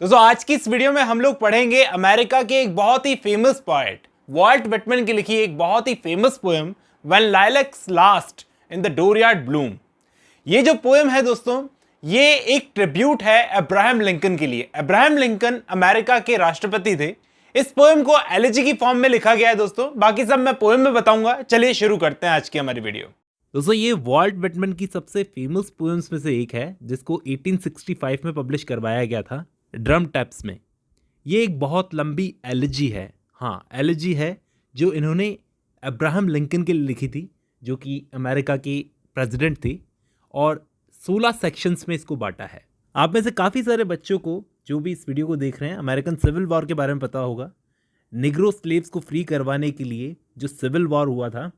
दोस्तों आज की इस वीडियो में हम लोग पढ़ेंगे अमेरिका के एक बहुत ही फेमस पोएट वॉल्ट व्हिटमैन की लिखी एक बहुत ही famous poem when lilacs last in the dooryard bloom. ये जो पोएम है दोस्तों, ये एक ट्रिब्यूट है अब्राहम लिंकन के लिए। अब्राहम लिंकन अमेरिका के राष्ट्रपति थे। इस पोएम को एलिजी की फॉर्म में लिखा गया है दोस्तों, बाकी सब मैं पोएम में बताऊंगा। चलिए शुरू करते हैं आज की हमारी वीडियो। दोस्तों ये वॉल्ट व्हिटमैन की सबसे फेमस पोएम्स में से एक है जिसको 1865 में पब्लिश करवाया गया था ड्रम टैप्स में। ये एक बहुत लंबी एलिजी है, हाँ एलिजी है जो इन्होंने अब्राहम लिंकन के लिए लिखी थी, जो कि अमेरिका के प्रेसिडेंट थे, और 16 सेक्शंस में इसको बांटा है। आप में से काफ़ी सारे बच्चों को जो भी इस वीडियो को देख रहे हैं अमेरिकन सिविल वॉर के बारे में पता होगा। निग्रो स्लेव्स को फ्री करवाने के लिए जो सिविल वॉर हुआ था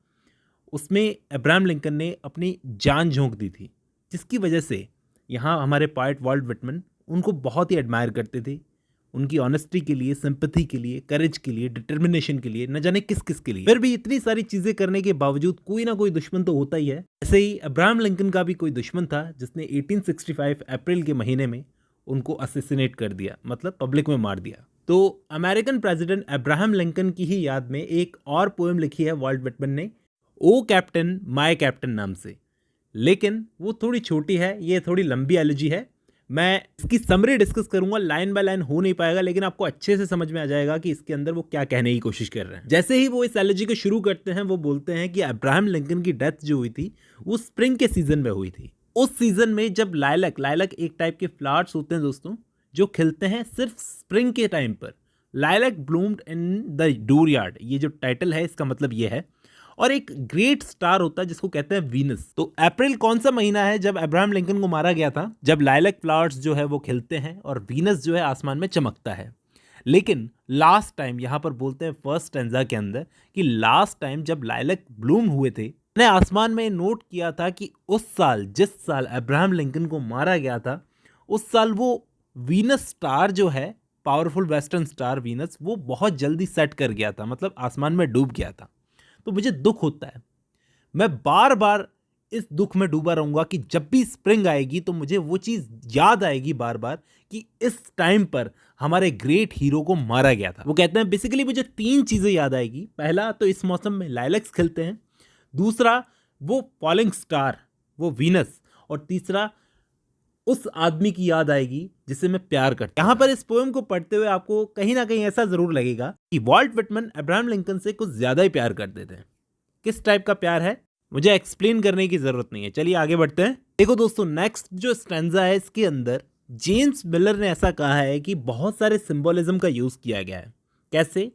उसमें अब्राहम लिंकन ने अपनी जान झोंक दी थी, जिसकी वजह से यहाँ हमारे पोएट वॉल्ट व्हिटमैन उनको बहुत ही एडमायर करते थे। उनकी ऑनेस्टी के लिए, सिंपैथी के लिए, करेज के लिए, डिटर्मिनेशन के लिए, न जाने किस किस के लिए। फिर भी इतनी सारी चीज़ें करने के बावजूद कोई ना कोई दुश्मन तो होता ही है। ऐसे ही अब्राहम लिंकन का भी कोई दुश्मन था जिसने 1865 अप्रैल के महीने में उनको असेसिनेट कर दिया, मतलब पब्लिक में मार दिया। तो अमेरिकन प्रेसिडेंट अब्राहम लिंकन की ही याद में एक और पोएम लिखी है वॉल्ट व्हिटमैन ने, ओ कैप्टन माय कैप्टन नाम से। लेकिन वो थोड़ी छोटी है, ये थोड़ी लंबी एलिजी है। मैं इसकी समरी डिस्कस करूंगा, लाइन बाय लाइन हो नहीं पाएगा, लेकिन आपको अच्छे से समझ में आ जाएगा कि इसके अंदर वो क्या कहने की कोशिश कर रहे हैं। जैसे ही वो इस एलिजी को शुरू करते हैं, वो बोलते हैं कि अब्राहम लिंकन की डेथ जो हुई थी वो स्प्रिंग के सीजन में हुई थी। उस सीजन में जब लाइलैक एक टाइप के फ्लावर्स होते हैं दोस्तों, जो खिलते हैं सिर्फ स्प्रिंग के टाइम पर। लाइलैक ब्लूम्ड इन द डोरयार्ड, ये जो टाइटल है इसका मतलब ये है। और एक ग्रेट स्टार होता है जिसको कहते हैं वीनस। तो अप्रैल कौन सा महीना है जब अब्राहम लिंकन को मारा गया था? जब लाइलैक फ्लावर्स जो है वो खिलते हैं और वीनस जो है आसमान में चमकता है। लेकिन लास्ट टाइम यहाँ पर बोलते हैं फर्स्ट स्टैंजा के अंदर कि लास्ट टाइम जब लाइलैक ब्लूम हुए थे, मैंने आसमान में नोट किया था कि उस साल, जिस साल अब्राहम लिंकन को मारा गया था, उस साल वो वीनस स्टार जो है, पावरफुल वेस्टर्न स्टार वीनस, वो बहुत जल्दी सेट कर गया था, मतलब आसमान में डूब गया था। तो मुझे दुख होता है, मैं बार बार इस दुख में डूबा रहूंगा कि जब भी स्प्रिंग आएगी तो मुझे वो चीज़ याद आएगी बार बार कि इस टाइम पर हमारे ग्रेट हीरो को मारा गया था। वो कहते हैं बेसिकली मुझे 3 चीज़ें याद आएगी। पहला तो इस मौसम में लाइलैक्स खिलते हैं, दूसरा वो फॉलिंग स्टार वो वीनस, और तीसरा उस आदमी की याद आएगी जिसे मैं प्यार करता हूं। यहाँ पर इस पोएम को पढ़ते हुए आपको कहीं ना कहीं ऐसा जरूर लगेगा कि वॉल्ट व्हिटमैन अब्राहम लिंकन से कुछ ज्यादा ही प्यार करते थे। किस टाइप का प्यार है मुझे एक्सप्लेन करने की जरूरत नहीं है, चलिए आगे बढ़ते हैं। देखो दोस्तों, नेक्स्ट जो स्टैंजा है इसके अंदर जेम्स मिलर ने ऐसा कहा है कि बहुत सारे सिंबोलिज्म का यूज किया गया है। कैसे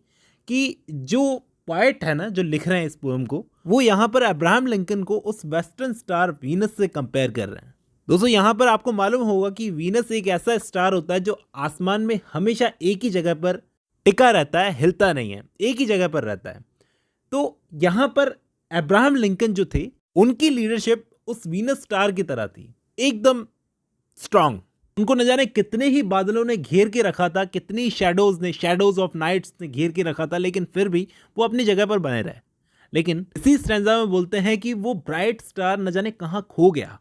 कि जो पोएट है ना, जो लिख रहे हैं इस पोएम को, वो यहाँ पर अब्राहम लिंकन को उस वेस्टर्न स्टार वीनस से कंपेयर कर रहे हैं। दोस्तों यहाँ पर आपको मालूम होगा कि वीनस एक ऐसा स्टार होता है जो आसमान में हमेशा एक ही जगह पर टिका रहता है, हिलता नहीं है, एक ही जगह पर रहता है। तो यहाँ पर अब्राहम लिंकन जो थे, उनकी लीडरशिप उस वीनस स्टार की तरह थी, एकदम स्ट्रांग। उनको न जाने कितने ही बादलों ने घेर के रखा था, कितनी शैडोज ऑफ नाइट्स ने घेर के रखा था, लेकिन फिर भी वो अपनी जगह पर बने रहे। लेकिन इसी स्टैंजा में बोलते हैं कि वो ब्राइट स्टार न जाने कहाँ खो गया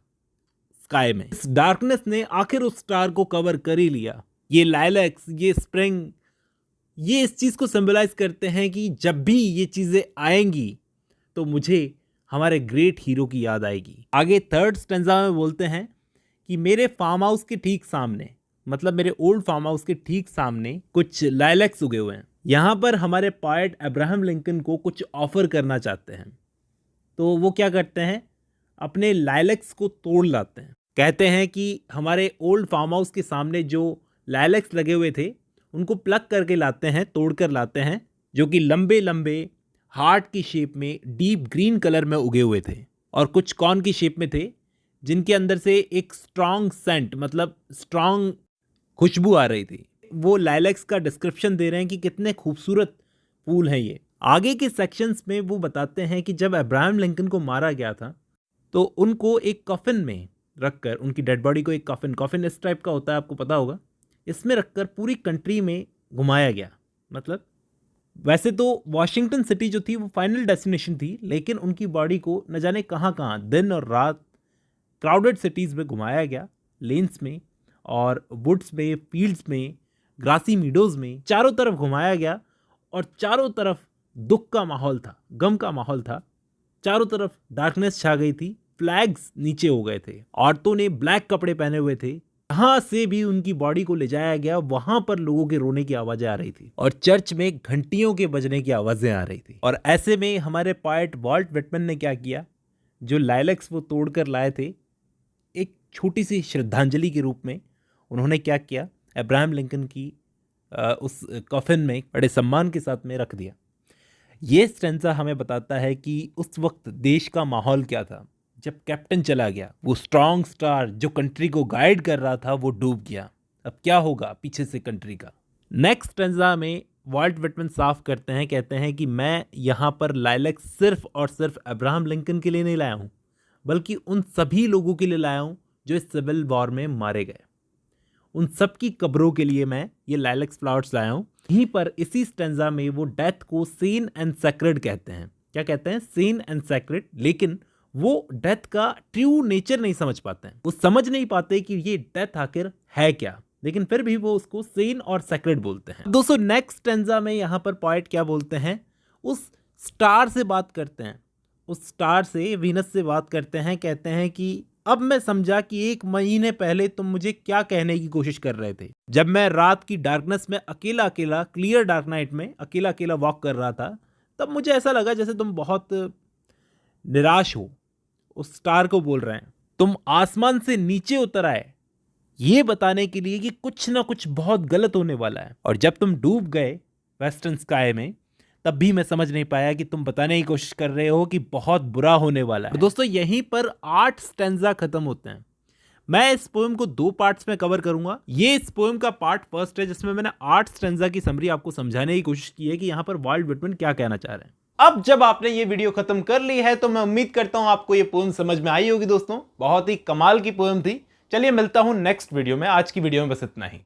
स्काई में। इस डार्कनेस ने आखिर उस स्टार को कवर कर ही लिया। ये लाइलैक्स, ये स्प्रिंग, ये इस चीज को सिंबलाइज करते हैं कि जब भी ये चीजें आएंगी तो मुझे हमारे ग्रेट हीरो की याद आएगी। आगे थर्ड स्टैंजा में बोलते हैं कि मेरे फार्म हाउस के ठीक सामने, मतलब मेरे ओल्ड फार्म हाउस के ठीक सामने कुछ लाइलैक्स उगे हुए हैं। यहाँ पर हमारे पोएट अब्राहम लिंकन को कुछ ऑफर करना चाहते हैं। तो वो क्या करते हैं, अपने लाइलैक्स को तोड़ लाते हैं। कहते हैं कि हमारे ओल्ड फार्म हाउस के सामने जो लाइलैक्स लगे हुए थे उनको प्लग करके लाते हैं, तोड़ कर लाते हैं, जो कि लंबे लंबे हार्ट की शेप में डीप ग्रीन कलर में उगे हुए थे, और कुछ कॉर्न की शेप में थे, जिनके अंदर से एक स्ट्रॉन्ग सेंट, मतलब स्ट्रॉन्ग खुशबू आ रही थी। वो लाइलैक्स का डिस्क्रिप्शन दे रहे हैं कि कितने खूबसूरत फूल हैं ये। आगे के सेक्शंस में वो बताते हैं कि जब अब्राहम लिंकन को मारा गया था तो उनको एक कफिन में रखकर, उनकी डेड बॉडी को एक कफिन इस टाइप का होता है, आपको पता होगा, इसमें रखकर पूरी कंट्री में घुमाया गया। मतलब वैसे तो वॉशिंगटन सिटी जो थी वो फाइनल डेस्टिनेशन थी, लेकिन उनकी बॉडी को न जाने कहाँ कहाँ दिन और रात क्राउडेड सिटीज़ में घुमाया गया, लेन्स में और वुड्स में, फील्ड्स में, ग्रासी मीडोज में चारों तरफ घुमाया गया और चारों तरफ दुख का माहौल था, गम का माहौल था। चारों तरफ डार्कनेस छा गई थी, फ्लैग्स नीचे हो गए थे, औरतों ने ब्लैक कपड़े पहने हुए थे। जहां से भी उनकी बॉडी को ले जाया गया वहां पर लोगों के रोने की आवाजें आ रही थी और चर्च में घंटियों के बजने की आवाजें आ रही थी। और ऐसे में हमारे पोएट वॉल्ट व्हिटमैन ने क्या किया, जो लाइलैक्स वो तोड़कर लाए थे, एक छोटी सी श्रद्धांजलि के रूप में उन्होंने क्या किया, अब्राहम लिंकन की उस कफन में बड़े सम्मान के साथ में रख दिया। ये स्टेंजा हमें बताता है कि उस वक्त देश का माहौल क्या था। जब कैप्टन चला गया, वो स्ट्रॉन्ग स्टार जो कंट्री को गाइड कर रहा था वो डूब गया। अब क्या होगा पीछे से कंट्री का। नेक्स्ट स्टेंजा में वॉल्ट व्हिटमैन साफ करते हैं, कहते हैं कि मैं यहाँ पर लाइलैक्स सिर्फ और सिर्फ अब्राहम लिंकन के लिए नहीं लाया हूँ, बल्कि उन सभी लोगों के लिए लाया हूँ जो इस सिविल वॉर में मारे गए। उन सब की कब्रों के लिए मैं ये लाइलैक्स फ्लावर्स लाया हूँ। यहीं पर इसी स्टेंजा में वो डेथ को सेन एंड सैक्रेड कहते हैं। क्या कहते हैं? Sen and sacred. लेकिन वो डेथ का ट्रू नेचर नहीं समझ पाते हैं, वो समझ नहीं पाते कि ये डेथ आखिर है क्या, लेकिन फिर भी वो उसको सेन और सैक्रेड बोलते हैं। दोस्तों नेक्स्ट स्टेंजा में यहाँ पर पोएट क्या बोलते हैं, उस स्टार से बात करते हैं, उस स्टार से, वीनस से बात करते हैं। कहते हैं कि अब मैं समझा कि 1 महीने पहले तुम मुझे क्या कहने की कोशिश कर रहे थे। जब मैं रात की डार्कनेस में अकेला अकेला, क्लियर डार्क नाइट में अकेला अकेला वॉक कर रहा था, तब मुझे ऐसा लगा जैसे तुम बहुत निराश हो। उस स्टार को बोल रहे हैं, तुम आसमान से नीचे उतर आए ये बताने के लिए कि कुछ ना कुछ बहुत गलत होने वाला है। और जब तुम डूब गए वेस्टर्न स्काई में, तब भी मैं समझ नहीं पाया कि तुम बताने की कोशिश कर रहे हो कि बहुत बुरा होने वाला है। दोस्तों यहीं पर 8 स्टेंजा खत्म होते हैं। मैं इस पोएम को 2 पार्ट्स में कवर करूंगा। ये इस पोएम का पार्ट फर्स्ट है, जिसमें मैंने 8 स्टेंजा की समरी आपको समझाने की कोशिश की है कि यहाँ पर वॉल्ट व्हिटमैन क्या कहना चाह रहे हैं। अब जब आपने ये वीडियो खत्म कर ली है तो मैं उम्मीद करता हूं आपको ये पोएम समझ में आई होगी। दोस्तों बहुत ही कमाल की पोएम थी। चलिए मिलता हूं नेक्स्ट वीडियो में। आज की वीडियो में बस इतना ही।